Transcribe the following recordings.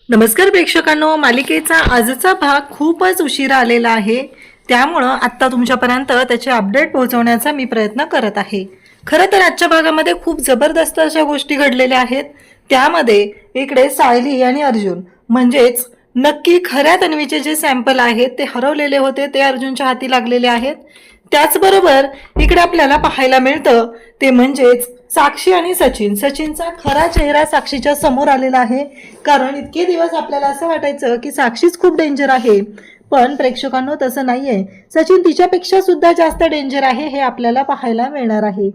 नमस्कार प्रेक्षकांनो, मालिकेचा आजचा भाग खूपच उशिरा आलेला आहे, त्यामुळं आत्ता तुमच्यापर्यंत त्याचे अपडेट पोहोचवण्याचा मी प्रयत्न करत आहे। खरं तर आजच्या भागामध्ये खूप जबरदस्त अशा गोष्टी घडलेल्या आहेत। त्यामध्ये इकडे सायली आणि अर्जुन म्हणजेच नक्की खऱ्या तन्वीचे जे सॅम्पल आहेत ते हरवलेले होते, ते अर्जुनच्या हाती लागलेले आहेत। त्याचबरोबर इकडे आपल्याला पाहायला मिळतं ते म्हणजेच साक्षी आणि सचिनचा खरा चेहरा साक्षीच्या समोर आलेला आहे। कारण इतके दिवस आपल्याला असं वाटायचं की साक्षीच खूप डेंजर आहे, पण प्रेक्षकांनो तसं नाहीये, सचिन तिच्यापेक्षा सुद्धा जास्त डेंजर आहे हे आपल्याला पाहायला मिळणार आहे।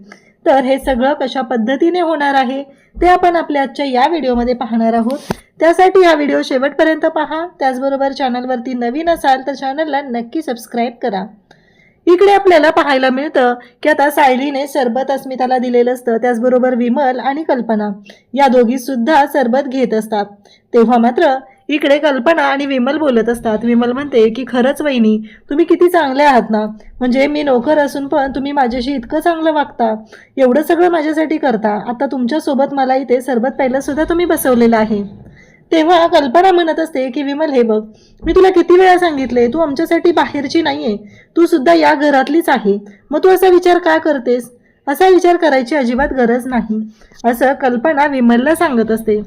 तर हे सगळं कशा पद्धतीने होणार आहे ते आपण आपल्या आजच्या या व्हिडिओमध्ये पाहणार आहोत। त्यासाठी हा व्हिडिओ शेवटपर्यंत पहा। त्याचबरोबर चॅनलवरती नवीन असाल तर चॅनलला नक्की सबस्क्राईब करा। इकडे आपल्याला पाहायला मिळतं की आता सायलीने सरबत अस्मिताला दिलेलं असतं, त्याचबरोबर विमल आणि कल्पना या दोघी सुद्धा सरबत घेत असतात। तेव्हा मात्र इकडे कल्पना आणि विमल बोलत असतात। विमल म्हणते की खरंच वहिनी, तुम्ही किती चांगले आहात ना, म्हणजे मी नोकर असून पण तुम्ही माझ्याशी इतकं चांगलं वागता, एवढं सगळं माझ्यासाठी करता। आता तुमच्यासोबत मला इथे सरबत प्यायला सुद्धा तुम्ही बसवलेलं आहे। तेव्हा कल्पना म्हणत असते की विमल, हे बघ, मी तुला किती वेळा सांगितले, तू आमच्यासाठी बाहेरची नाहीये, तू सुद्धा या घरातलीच आहे, मग तू असा विचार का करतेस? असा विचार करायची अजिबात गरज नाही, असं कल्पना विमलला सांगत असते।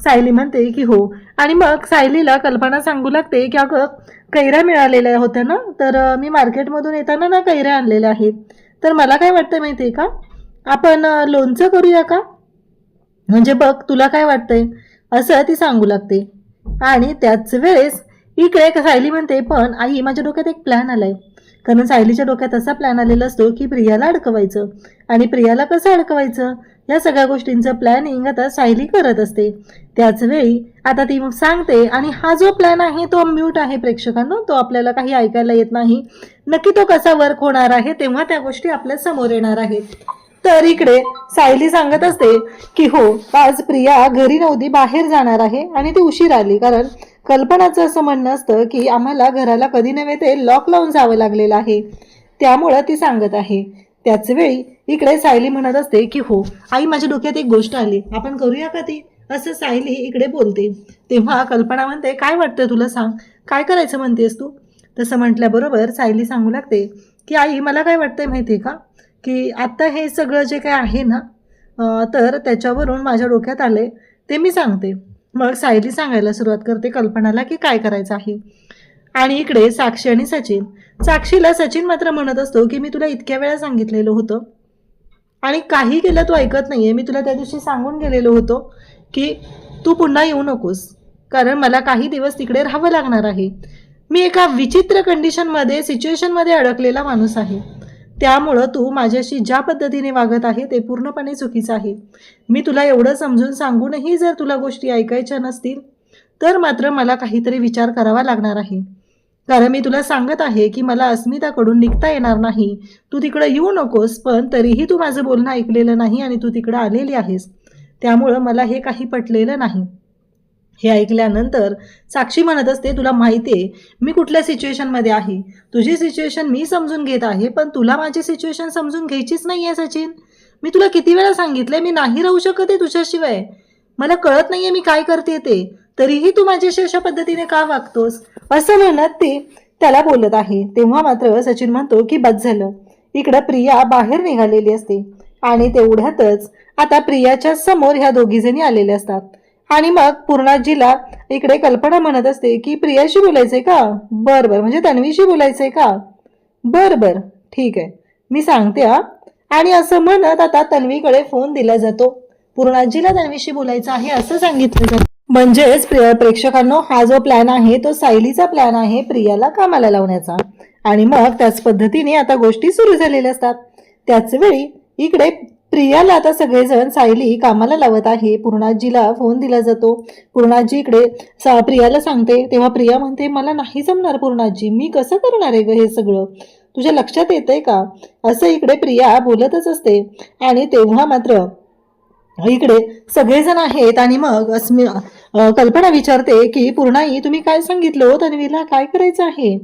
सायली म्हणते की हो, आणि मग सायलीला कल्पना सांगू लागते की अगं, कैऱ्या मिळालेल्या होत्या ना, तर मी मार्केटमधून येताना ना कैऱ्या आणलेल्या आहेत, तर मला काय वाटतं माहितीये का, आपण लोणचं करूया का? म्हणजे बघ, तुला काय वाटतंय, असं ती सांगू लागते। आणि त्याच वेळेस इकडे सायली म्हणते, पण आई, माझ्या डोक्यात एक प्लॅन आलाय। कारण सायलीच्या डोक्यात असा प्लॅन आलेला असतो की प्रियाला अडकवायचं, आणि प्रियाला कसं अडकवायचं या सगळ्या गोष्टींचं प्लॅनिंग आता सायली करत असते। त्याच वेळी आता ती सांगते, आणि हा जो प्लॅन आहे तो म्यूट आहे प्रेक्षकांनो, तो आपल्याला काही ऐकायला येत नाही। नक्की तो कसा वर्क होणार आहे तेव्हा त्या गोष्टी आपल्या समोर येणार आहेत। तर इकडे सायली सांगत असते की हो, आज प्रिया घरी नव्हती, बाहेर जाणार आहे, आणि ती उशीर आली, कारण कल्पनाचं असं म्हणणं असतं की आम्हाला घराला कधी नव्हे ते लॉक लावून जावं लागलेलं आहे, त्यामुळं ती सांगत आहे। त्याच वेळी इकडे सायली म्हणत असते की हो आई, माझ्या डोक्यात एक गोष्ट आली, आपण करूया का ती, असं सायली इकडे बोलते। तेव्हा कल्पना म्हणते, काय वाटतं तुला, सांग काय करायचं म्हणतेस तू? तसं म्हटल्याबरोबर सायली सांगू लागते की आई, मला काय वाटतंय माहितीये का, की आता हे सगळं जे काय आहे ना, तर त्याच्यावरून माझ्या डोक्यात आले ते मी सांगते। मग सायली सांगायला सुरुवात करते कल्पनाला की काय करायचं आहे। आणि इकडे साक्षी आणि साक्षीला सचिन मात्र म्हणत असतो की मी तुला इतक्या वेळा सांगितलेलं होतं, आणि काही केलं तू ऐकत नाहीये। मी तुला त्या दिवशी सांगून गेलेलो होतो की तू पुन्हा येऊ नकोस, कारण मला काही दिवस तिकडे राहावं लागणार आहे। मी एका विचित्र कंडिशनमध्ये, सिच्युएशनमध्ये अडकलेला माणूस आहे, त्यामुळं तू माझ्याशी ज्या पद्धतीने वागत आहे ते पूर्णपणे चुकीचं आहे। मी तुला एवढं समजून सांगूनही जर तुला गोष्टी ऐकायच्या नसतील तर मात्र मला काहीतरी विचार करावा लागणार आहे, कारण मी तुला सांगत आहे की मला अस्मिताकडून निघता येणार नाही, तू तिकडे येऊ नकोस, पण तरीही तू माझं बोलणं ऐकलेलं नाही आणि तू तिकडे आलेली आहेस, त्यामुळं मला हे काही पटलेलं नाही। हे ऐकल्यानंतर साक्षी म्हणत असते, तुला माहिती आहे मी कुठल्या सिच्युएशनमध्ये आहे, तुझी सिच्युएशन मी समजून घेत आहे, पण तुला माझी सिच्युएशन समजून घ्यायचीच नाही आहे सचिन। मी तुला किती वेळा सांगितलंय मी नाही राहू शकत आहे तुझ्याशिवाय, मला कळत नाहीये मी काय करते ते, तरीही तू माझ्याशी अशा पद्धतीने का वागतोस, असं म्हणत ती त्याला बोलत आहे। तेव्हा मात्र सचिन म्हणतो की बस झालं। इकडं प्रिया बाहेर निघालेली असते, आणि तेवढ्यातच आता प्रियाच्या समोर ह्या दोघी जणी आलेल्या असतात। आणि मग पूर्णाजीला इकडे कल्पना म्हणत असते की प्रियाशी बोलायचंय का, बर बर, म्हणजे तन्वीशी बोलायचंय का, बर बर, ठीक आहे, मी सांगते हा। आणि असं म्हणत आता तन्वीकडे फोन दिला जातो। पूर्णाजीला तन्वीशी बोलायचं आहे असं सांगितलं जातं। म्हणजेच प्रेक्षकांनो, हा जो प्लॅन आहे तो सायलीचा प्लॅन आहे प्रियाला कामाला लावण्याचा, आणि मग त्याच पद्धतीने आता गोष्टी सुरू झालेल्या असतात। त्याच वेळी इकडे प्रियाला आता सगळेजण सायली कामाला लावत आहे। पूर्णाजीला फोन दिला जातो। पूर्णाजी इकडे प्रियाला सांगते, तेव्हा प्रिया म्हणते, मला नाही जमणार पूर्णाजी, मी कसं करणार आहे ग हे सगळं, तुझ्या लक्षात येतंय का, असं इकडे प्रिया बोलतच असते। आणि तेव्हा मात्र इकडे सगळेजण आहेत, आणि मग कल्पना विचारते की पूर्णाई, तुम्ही काय सांगितलं तन्वीला, काय करायचं आहे?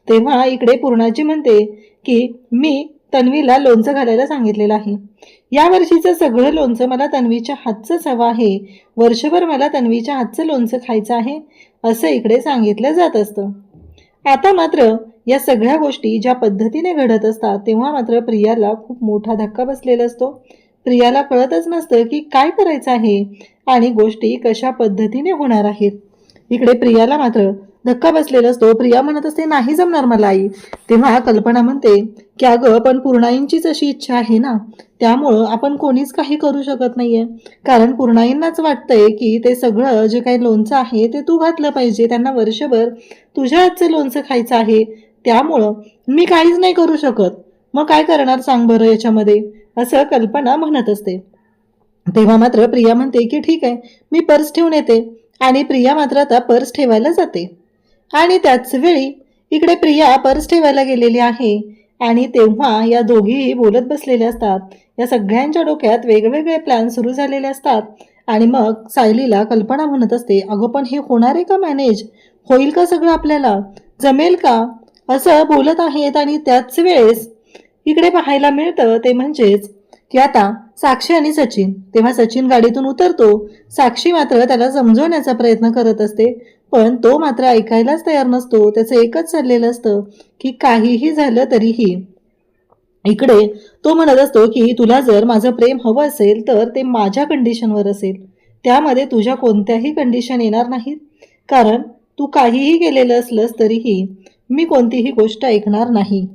तेव्हा इकडे पूर्णाजी म्हणते की मी तन्वीला लोणचं घालायला सांगितलेलं आहे. या वर्षीचं सगळं लोणचं मला तन्वीच्या हातचंच हवं आहे. वर्षभर मला तन्वीच्या हातचं लोणचं खायचं आहे, असं इकडे सांगितलं जात असतं. आता मात्र या सगळ्या गोष्टी ज्या पद्धतीने घडत असतात तेव्हा मात्र प्रियाला खूप मोठा धक्का बसलेला असतो. प्रियाला कळतच नसतं की काय करायचं आहे आणि गोष्टी कशा पद्धतीने होणार आहेत. इकडे प्रियाला मात्र धक्का बसलेला असतो. प्रिया म्हणत असते, नाही जमणार मला आई. तेव्हा कल्पना म्हणते की अगं पण पूर्णाईंचीच अशी इच्छा आहे ना, त्यामुळं आपण कोणीच काही करू शकत नाहीये. कारण पूर्णाईंनाच वाटतंय की ते सगळं जे काही लोणचं आहे ते तू घातलं पाहिजे. त्यांना वर्षभर तुझ्या हातचं लोणचं खायचं आहे, त्यामुळं मी काहीच नाही करू शकत. मग काय करणार सांग बरं याच्यामध्ये, असं कल्पना म्हणत असते. तेव्हा मात्र प्रिया म्हणते की ठीक आहे, मी पर्स ठेवून येते. आणि प्रिया मात्र आता पर्स ठेवायला जाते. आणि त्याच वेळी इकडे प्रिया पर्स ठेवायला गेलेली आहे. आणि तेव्हा या दोघीही बोलत बसलेल्या असतात. या सगळ्यांच्या डोक्यात वेगवेगळे प्लॅन सुरू झालेले असतात. आणि मग सायलीला कल्पना म्हणत असते, अगं पण हे होणार आहे का मॅनेज? होईल का सगळं आपल्याला? जमेल का? असं बोलत आहेत. आणि त्याच वेळेस इकडे पाहायला मिळतं ते म्हणजेच की आता साक्षी आणि सचिन. तेव्हा सचिन गाडीतून उतरतो. साक्षी मात्र त्याला समजवण्याचा प्रयत्न करत असते, पण तो मात्र ऐकायलाच तयार नसतो. त्याचं एकच चाललेलं असतं की काहीही झालं तरीही इकडे तो म्हणत असतो की तुला जर माझं प्रेम हवं असेल तर ते माझ्या कंडिशनवर असेल, त्यामध्ये तुझ्या कोणत्याही कंडिशन येणार नाहीत. कारण तू काहीही केलेलं असलंस तरीही मी कोणतीही गोष्ट ऐकणार नाही.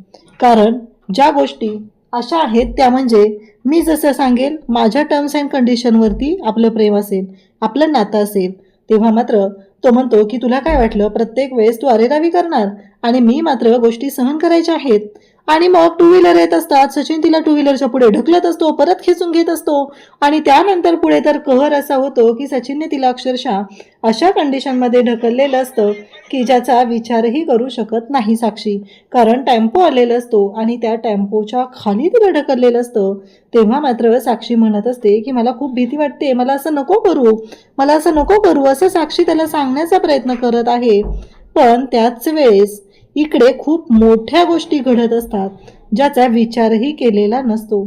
कारण ज्या गोष्टी अशा आहेत त्या म्हणजे मी जसं सांगेल माझ्या टर्म्स अँड कंडिशनवरती आपलं प्रेम असेल, आपलं नातं असेल. तेव्हा मात्र तो म्हणतो की तुला काय वाटलं प्रत्येक वेळेस तू अरेरावी करणार आणि मी मात्र गोष्टी सहन करायच्या आहेत. आणि मग टू व्हीलर येत असतात. सचिन तिला टू व्हीलरच्या पुढे ढकलत असतो, परत खेचून घेत असतो. आणि त्यानंतर पुढे तर कहर असा होतो की सचिनने तिला अक्षरशः अशा कंडिशनमध्ये ढकललेलं असतं की ज्याचा विचारही करू शकत नाही साक्षी. कारण टेम्पो आलेला असतो आणि त्या टेम्पोच्या खाली तिला ढकललेलं असतं. तेव्हा मात्र साक्षी म्हणत असते की मला खूप भीती वाटते, मला असं नको करू, मला असं नको करू, असं साक्षी त्याला सांगण्याचा प्रयत्न करत आहे. पण त्याच वेळेस इकडे खूप मोठ्या गोष्टी घडत असतात ज्याचा विचारही केलेला नसतो.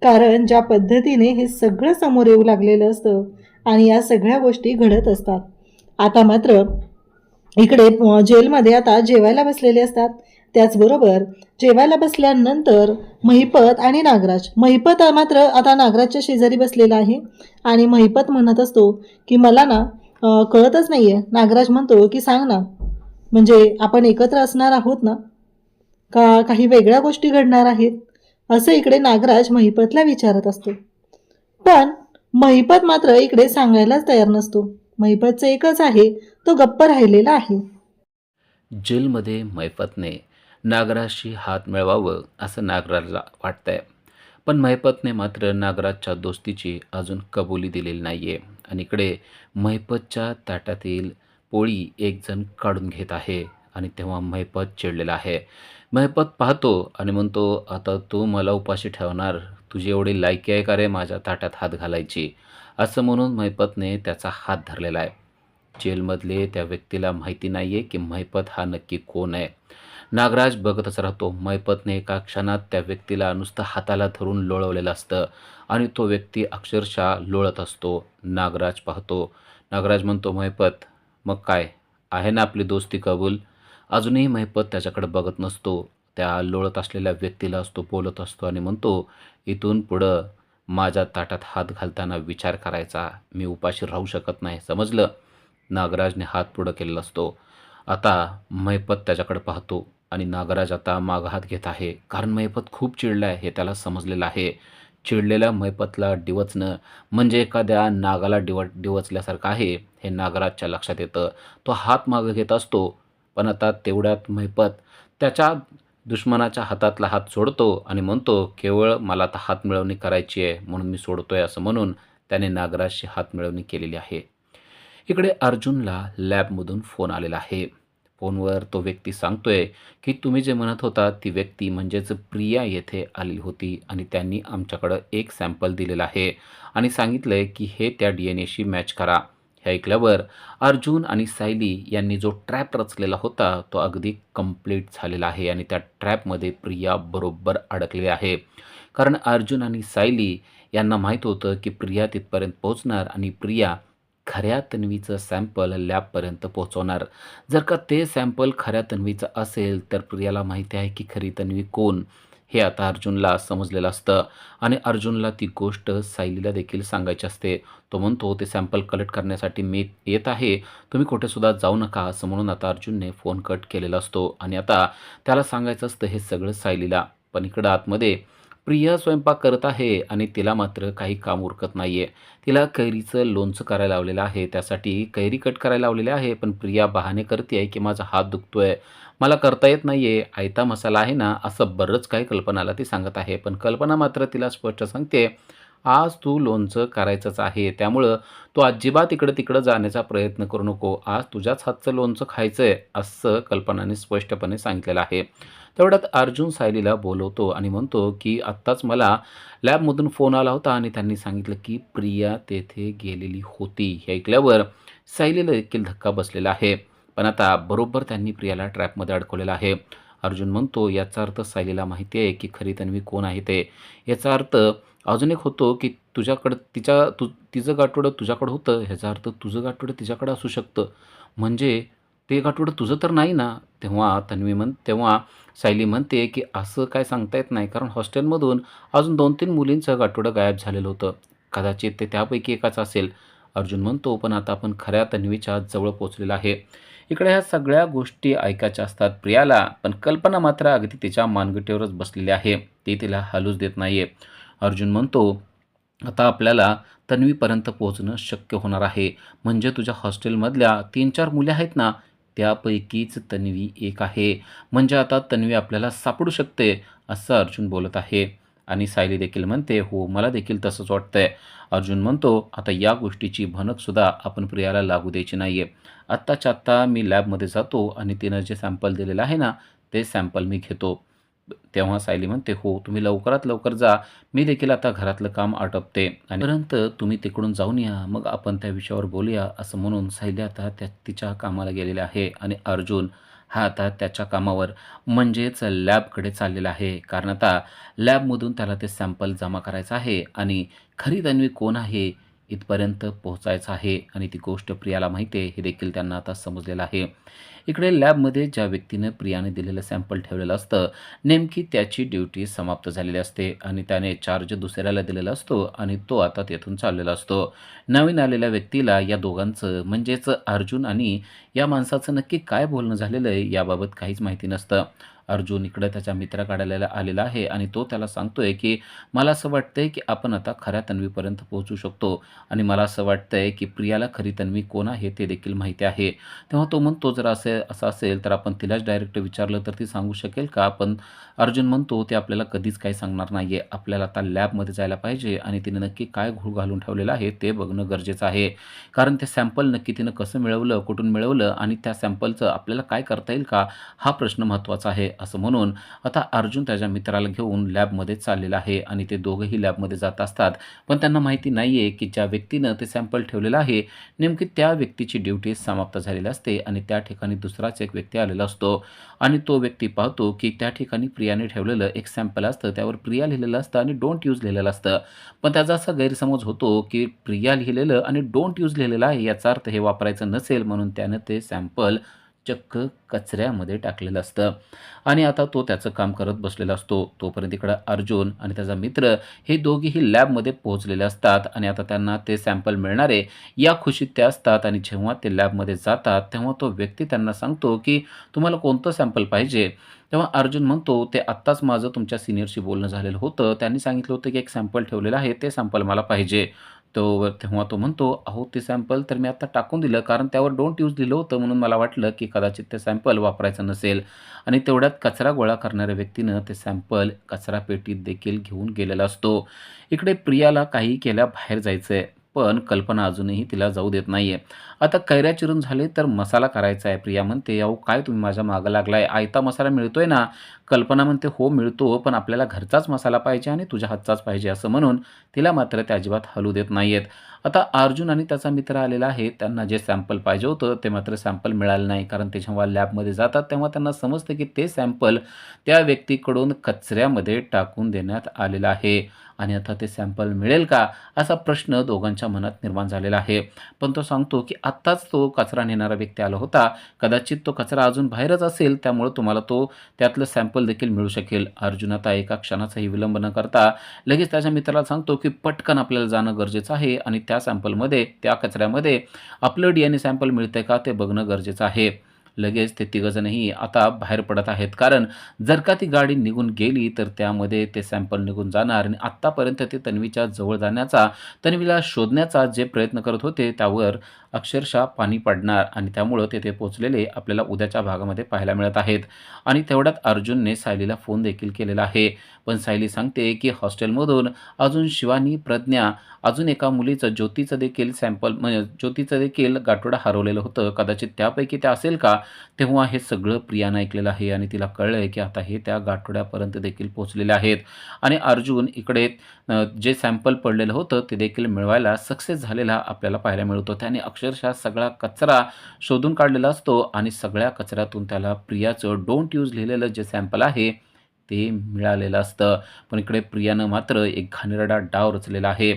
कारण ज्या पद्धतीने हे सगळं समोर येऊ लागलेलं असतं आणि या सगळ्या गोष्टी घडत असतात. आता मात्र इकडे जेलमध्ये आता जेवायला बसलेले असतात. त्याचबरोबर जेवायला बसल्यानंतर महिपत आणि नागराज. महिपत मात्र आता नागराजच्या शेजारी बसलेला आहे. आणि महिपत म्हणत असतो की मला ना कळतच नाहीये. नागराज म्हणतो की सांग ना, म्हणजे आपण एकत्र असणार आहोत ना, का काही वेगळ्या गोष्टी घडणार आहेत, असं इकडे नागराज महिपतला विचारत असतो. पण महिपत मात्र इकडे सांगायलाच तयार नसतो. महिपतचं एकच आहे, तो गप्प राहिलेला आहे. जेलमध्ये मैफतने नागराजशी हात मिळवावं असं नागराजला वाटतंय, पण मैफतने मात्र नागराजच्या दोस्तीची अजून कबुली दिलेली नाही आहे. आणि इकडे मैफतच्या ताटातील पोळी एक जण काढून घेत आहे आणि तेव्हा मैफत चिडलेला आहे. मैफत पाहतो आणि म्हणतो, आता तू मला उपाशी ठेवणार, तुझी एवढी लायकी आहे का रे माझ्या ताटात हात घालायची? असं म्हणून मैफतने त्याचा हात धरलेला आहे. जेलमधले त्या व्यक्तीला माहिती नाही आहे की मैफत हा नक्की कोण आहे. नागराज बघतच राहतो. मैफतने एका क्षणात त्या व्यक्तीला नुसतं हाताला धरून लोळवलेलं असतं आणि तो व्यक्ती अक्षरशः लोळत असतो. नागराज पाहतो. नागराज म्हणतो, मैफत मग काय आहे ना आपली दोस्ती कबूल? अजूनही मैफत त्याच्याकडे बघत नसतो. त्या लोळत असलेल्या व्यक्तीला असतो बोलत असतो आणि म्हणतो, इथून पुढं माझ्या ताटात हात घालताना विचार करायचा, मी उपाशी राहू शकत नाही, समजलं? नागराजने हात पुढं केलेला असतो. आता मैफत त्याच्याकडे पाहतो आणि नागराज आता मागं हात घेत आहे. कारण मैफत खूप चिडला आहे हे त्याला समजलेलं आहे. चिडलेल्या मैफतला डिवचणं म्हणजे एखाद्या नागाला डिवचल्यासारखं आहे हे नागराजच्या लक्षात येतं. तो हात मागं घेत असतो, पण आता तेवढ्यात मैफत त्याच्या दुश्मनाच्या हातातला हात सोडतो आणि म्हणतो, केवळ मला आता हात मिळवणी करायची आहे म्हणून मी सोडतोय, असं म्हणून त्याने नागराजशी हात मिळवणी केलेली आहे. इकडे अर्जुनला लॅबमधून फोन आलेला आहे. फोनवर तो व्यक्ती सांगतोय की तुम्ही जे म्हणत होता ती व्यक्ती म्हणजेच प्रिया येथे आली होती आणि त्यांनी आमच्याकडं एक सॅम्पल दिलेलं आहे आणि सांगितलं आहे की हे त्या DNA शी मॅच करा. हे ऐकल्यावर अर्जुन आणि सायली यांनी जो ट्रॅप रचलेला होता तो अगदी कंप्लीट झालेला आहे आणि त्या ट्रॅपमध्ये प्रिया बरोबर अडकलेली आहे. कारण अर्जुन आणि सायली यांना माहीत होतं की प्रिया तिथपर्यंत पोहोचणार आणि प्रिया खऱ्या तन्वीचं सॅम्पल लॅबपर्यंत पोहोचवणार. जर का ते सॅम्पल खऱ्या तन्वीचं असेल तर प्रियाला माहिती आहे की खरी तन्वी कोण हे आता अर्जुनला समजलेलं असतं आणि अर्जुनला ती गोष्ट सायलीला देखील सांगायची असते. तो म्हणतो ते सॅम्पल कलेक्ट करण्यासाठी मी येत आहे, तुम्ही कुठेसुद्धा जाऊ नका असं म्हणून आता अर्जुनने फोन कट केलेला असतो आणि आता त्याला सांगायचं असतं हे सगळं सायलीला. पण इकडं आतमध्ये प्रिया स्वयंपाक करत आहे आणि तिला मात्र काही काम उरकत नाही आहे. तिला कैरीचं लोणचं करायला लावलेलं आहे, त्यासाठी कैरी कट करायला लावलेले आहे. पण प्रिया बहाणे करते आहे की माझा हात दुखतोय, मला करता येत नाही आहे, आयता मसाला आहे ना, असं बरंच काही कल्पनाला ती सांगत आहे. पण कल्पना मात्र तिला स्पष्ट सांगते, आज तू लोणचं करायचंच आहे, त्यामुळं तू अजिबात इकडं-तिकडं जाण्याचा प्रयत्न करू नको. आज तुझ्याच हातचं लोणचं खायचं आहे, असं कल्पनाने स्पष्टपणे सांगितलेलं आहे. तेवढ्यात अर्जुन सायलीला बोलवतो आणि म्हणतो की आत्ताच मला लॅबमधून फोन आला होता आणि त्यांनी सांगितलं की प्रिया तेथे गेलेली होती. हे ऐकल्यावर सायलीला देखील धक्का बसलेला आहे. पण आता बरोबर त्यांनी प्रियाला ट्रॅपमध्ये अडकवलेलं आहे. अर्जुन म्हणतो याचा अर्थ सायलीला माहिती आहे की खरी तन्वी कोण आहे ते. याचा अर्थ अजून एक होतो की तुझ्याकडं तिचं गाठोडं तुझ्याकडं होतं, ह्याचा अर्थ तुझं गाठोडं तिच्याकडं असू शकतं. म्हणजे ते गाठोडं तुझं तर नाही ना? तेव्हा सायली म्हणते की असं काय सांगता येत नाही, कारण हॉस्टेलमधून अजून 2-3 मुलींचं गाठोडं गायब झालेलं होतं. कदाचित ते त्यापैकी एकाच असेल. अर्जुन म्हणतो पण आता आपण खऱ्या तन्वीच्या जवळ पोहोचलेला आहे. इकडे ह्या सगळ्या गोष्टी ऐकायच्या असतात प्रियाला, पण कल्पना मात्र अगदी तिच्या मानगुटीवरच बसलेली आहे. ती तिला हलूच देत नाहीये. अर्जुन म्हणतो आता आपल्याला तन्वीपर्यंत पोहोचणं शक्य होणार आहे. म्हणजे तुझ्या हॉस्टेलमधल्या 3-4 मुली आहेत ना, त्यापैकीच तन्वी एक आहे. म्हणजे आता तन्वी आपल्याला सापडू शकते, असं अर्जुन बोलत आहे. आणि सायली देखील म्हणते, हो मला देखील तसंच वाटतंय. अर्जुन म्हणतो, आता या गोष्टीची भनकसुद्धा आपण प्रियाला लागू द्यायची नाही आहे. आत्ताच्या आत्ता मी लॅबमध्ये जातो आणि तिनं जे सॅम्पल दिलेलं आहे ना, ते सॅम्पल मी घेतो. तेव्हा सायली म्हणते, हो तुम्ही लवकरात लवकर जा, मी देखील आता घरातलं काम आटपते आणि पर्यंत तुम्ही तिकडून जाऊन या, मग आपण त्या विषयावर बोलूया. असं म्हणून सायली आता तिच्या कामाला गेलेली आहे आणि अर्जुन हा आता त्याच्या कामावर म्हणजेच लॅबकडे चाललेला आहे. कारण आता लॅबमधून त्याला ते सॅम्पल जमा करायचं आहे आणि खरी तन्वी कोण आहे इथपर्यंत पोहोचायचं आहे आणि ती गोष्ट प्रियाला माहिती आहे हे देखील त्यांना आता समजलेलं आहे. इकडे लॅबमध्ये ज्या व्यक्तीनं प्रियाने दिलेलं सॅम्पल ठेवलेलं असतं, नेमकी त्याची ड्युटी समाप्त झालेली असते आणि त्याने चार्ज दुसऱ्याला दिलेला असतो आणि तो आता तेथून चाललेला असतो. नवीन आलेल्या व्यक्तीला या दोघांचं म्हणजेच अर्जुन आणि या माणसाचं नक्की काय बोलणं झालेलं आहे याबाबत काहीच माहिती नसतं. अर्जुन इकडं त्याच्या मित्राकडे आलेला आहे आणि तो त्याला सांगतोय की मला असं वाटतंय की आपण आता खऱ्या तन्वीपर्यंत पोहोचू शकतो आणि मला असं वाटतंय की प्रियाला खरी तन्वी कोण आहे ते देखील माहिती आहे. तेव्हा तो म्हणतो जर असं असेल तर आपण तिलाच डायरेक्ट विचारलं तर ती सांगू शकेल का? पण अर्जुन म्हणतो ते आपल्याला कधीच काही सांगणार नाही आहे. आपल्याला आता लॅबमध्ये जायला पाहिजे आणि तिने नक्की काय घोळ घालून ठेवलेलं आहे ते बघणं गरजेचं आहे. कारण ते सॅम्पल नक्की तिनं कसं मिळवलं, कुठून मिळवलं आणि त्या सॅम्पलचं आपल्याला काय करता येईल का, हा प्रश्न महत्त्वाचा आहे. असं म्हणून आता अर्जुन त्याच्या मित्राला घेऊन लॅबमध्ये चाललेला आहे आणि ते दोघंही लॅबमध्ये जात असतात. पण त्यांना माहिती नाही आहे की ज्या व्यक्तीनं ते सॅम्पल ठेवलेलं आहे नेमकी त्या व्यक्तीची ड्युटी समाप्त झालेली असते आणि त्या ठिकाणी दुसराच एक व्यक्ती आलेला असतो आणि तो व्यक्ती पाहतो की त्या ठिकाणी प्रियाने ठेवलेलं एक सॅम्पल असतं, त्यावर प्रिया लिहिलेलं असतं आणि डोंट यूज लिहिलेलं असतं. पण त्याचा असा गैरसमज होतो की प्रिया लिहिलेलं आणि डोंट यूज लिहिलेलं आहे, याचा अर्थ हे वापरायचं नसेल, म्हणून त्यानं ते सॅम्पल चक्क कचऱ्यामध्ये टाकलेलं असतं आणि आता तो त्याचं काम करत बसलेला असतो. तोपर्यंत इकडं अर्जुन आणि त्याचा मित्र हे दोघेही लॅबमध्ये पोहोचलेले असतात आणि आता त्यांना ते सॅम्पल मिळणार आहे या खुशीत ते असतात. आणि जेव्हा ते लॅबमध्ये जातात तेव्हा तो व्यक्ती त्यांना सांगतो की तुम्हाला कोणतं सॅम्पल पाहिजे? तेव्हा अर्जुन म्हणतो ते आत्ताच माझं तुमच्या सिनियरशी बोलणं झालेलं होतं, त्यांनी सांगितलं होतं की एक सॅम्पल ठेवलेलं आहे, ते सॅम्पल मला पाहिजे. तेव्हा तो म्हणतो, अहो ते सॅम्पल तर मी आत्ता टाकून दिलं, कारण त्यावर डोंट यूज दिलं होतं, म्हणून मला वाटलं की कदाचित ते सॅम्पल वापरायचं नसेल. आणि तेवढ्यात कचरा गोळा करणाऱ्या व्यक्तीनं ते सॅम्पल कचरापेटीत देखील घेऊन गेलेला असतो. इकडे प्रियाला काही केल्या बाहेर जायचं आहे, पण कल्पना अजूनही तिला जाऊ देत नाही आहे. आता कैऱ्या चिरून झाले तर मसाला करायचा आहे. प्रिया म्हणते, अहो काय तुम्ही माझ्या मागं लागलाय, आयता मसाला मिळतोय ना? कल्पना म्हणते, हो मिळतो, पण आपल्याला घरचाच मसाला पाहिजे आणि तुझ्या हातचाच पाहिजे. असं म्हणून तिला मात्र ते अजिबात हलू देत नाही आहेत. आता अर्जुन आणि त्याचा मित्र आलेला आहे. त्यांना जे सॅम्पल पाहिजे होतं ते मात्र सॅम्पल मिळालं नाही. कारण ते जेव्हा लॅबमध्ये जातात तेव्हा त्यांना समजतं की ते सॅम्पल त्या व्यक्तीकडून कचऱ्यामध्ये टाकून देण्यात आलेलं आहे आणि आता ते सॅम्पल मिळेल का? असा प्रश्न दोघांच्या मनात निर्माण झालेला आहे. पण तो सांगतो की आत्ताच तो कचरा नेणारा व्यक्ती आला होता. कदाचित तो कचरा अजून बाहेरच असेल, त्यामुळे तुम्हाला तो त्यातलं सॅम्पल देखील मिळू शकेल. अर्जुन आता एका क्षणाचाही विलंब न करता लगेच त्याच्या मित्राला सांगतो की पटकन आपल्याला जाणं गरजेचं आहे आणि त्या सॅम्पलमध्ये, त्या कचऱ्यामध्ये आपलं DNA सॅम्पल मिळतंय का ते बघणं गरजेचं आहे. लगेच ते तिघंजणही आता बाहेर पडत आहेत. कारण जर का ती गाडी निघून गेली तर त्यामध्ये ते सॅम्पल निघून जाणार आणि आत्तापर्यंत ते तन्वीच्या जवळ जाण्याचा, तन्वीला शोधण्याचा जे प्रयत्न करत होते त्यावर अक्षरशः पाणी पडणार आणि त्यामुळं तेथे पोहोचलेले आपल्याला उद्याच्या भागामध्ये पाहायला मिळत आहेत. आणि तेवढ्यात अर्जुनने सायलीला फोन देखील केलेला आहे. पण सायली सांगते की हॉस्टेलमधून अजून शिवानी, प्रज्ञा, अजून एका मुलीचं, ज्योतीचं देखील सॅम्पल, म्हणजे ज्योतीचं देखील गाठोडं हरवलेलं होतं. कदाचित त्यापैकी ते असेल का? तेव्हा हे सगळं प्रियानं ऐकलेलं आहे आणि तिला कळलं आहे की आता हे त्या गाठोड्यापर्यंत देखील पोहोचलेले आहेत. आणि अर्जुन इकडे जे सॅम्पल पडलेलं होतं ते देखील मिळवायला सक्सेस झालेला आपल्याला पाहायला मिळतो. त्याने अक्षरशः सगळा कचरा शोधून काढलेला असतो आणि सगळ्या कचऱ्यातून त्याला प्रियाचं डोंट यूज लिहिलेलं जे सॅम्पल आहे ते मिळालेलं असतं. पण इकडे प्रियानं मात्र एक घाणेरडा डाव रचलेला आहे.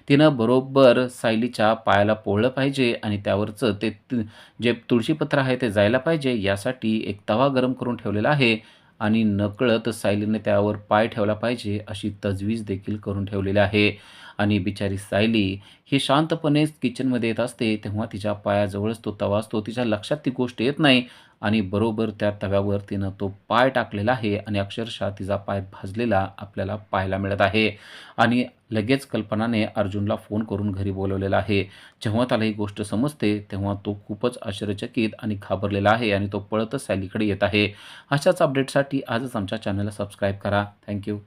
तिनं बरोबर सायलीच्या पायाला पोळलं पाहिजे आणि त्यावरचं ते जे तुळशीपत्र आहे ते जायला पाहिजे, यासाठी एक तवा गरम करून ठेवलेला आहे आणि नकळत सायलीने त्यावर पाय ठेवला पाहिजे अशी तजवीज देखील करून ठेवलेली आहे. आणि बिचारी सायली ही शांतपणे किचनमध्ये येत असते तेव्हा तिच्या पायाजवळच तो तवा असतो. तिच्या लक्षात ती गोष्ट येत नाही आणि बरोबर त्या तव्यावर तिनं तो पाय टाकलेला आहे आणि अक्षरशः तिचा पाय भाजलेला आपल्याला पाहायला मिळत आहे. आणि लगेच कल्पनाने अर्जुनला फोन करून घरी बोलवलेला आहे. जेव्हा त्याला ही गोष्ट समजते तेव्हा तो खूपच आश्चर्यचकित आणि घाबरलेला आहे आणि तो पळतच सायलीकडे येत आहे. अशाच अपडेटसाठी आजच आमच्या चॅनलला सबस्क्राईब करा. थँक्यू.